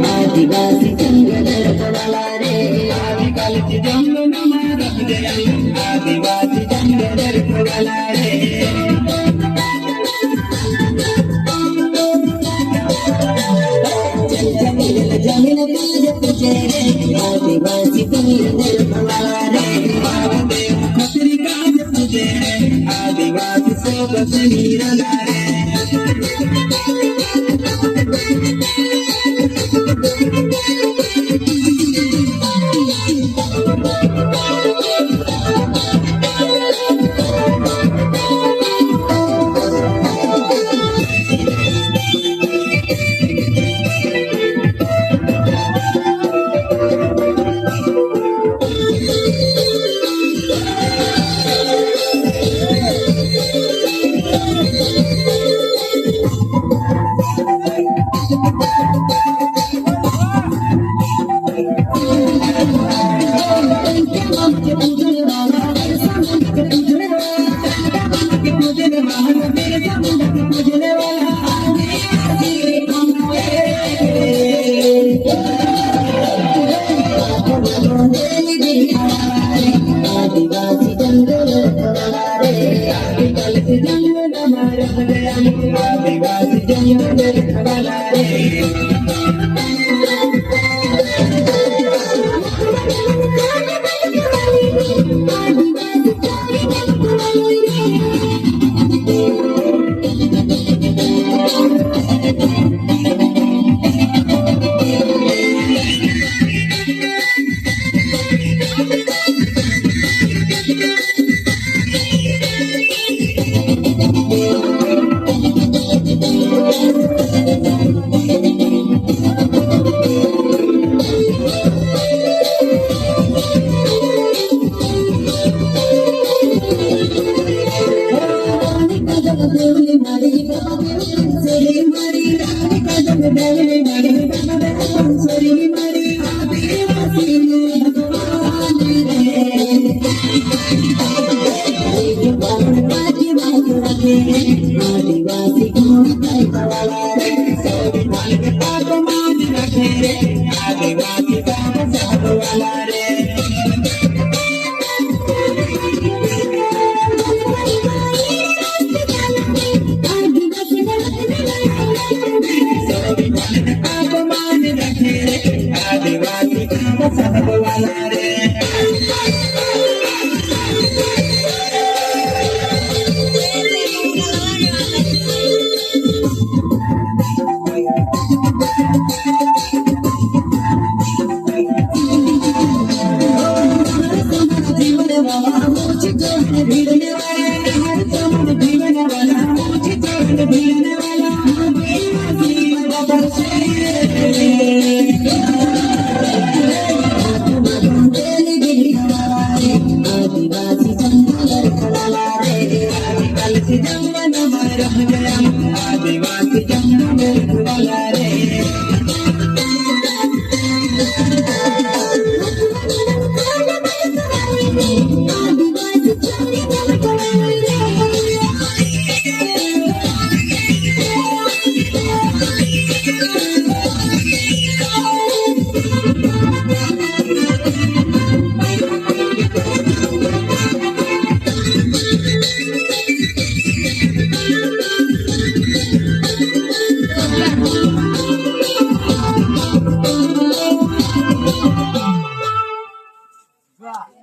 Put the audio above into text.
आदिवासी जंगल रखवाला रे आदिकालचे जंगल महाराज जय आदिवासी जंगल रखवाला रे जमीन तुझे तुझे रे आदिवासी जंगल रखवाला रे महादेव खतरी काज तुझे रे आदिवासी सोबत नीरला रे आदिवासी जंगल रखवाला रे आदिवासी जंगल महाराज जय आदिवासी जंगल रखवाला रे आदिवासी आदिवासी वाला रे आदिवासी वाला रे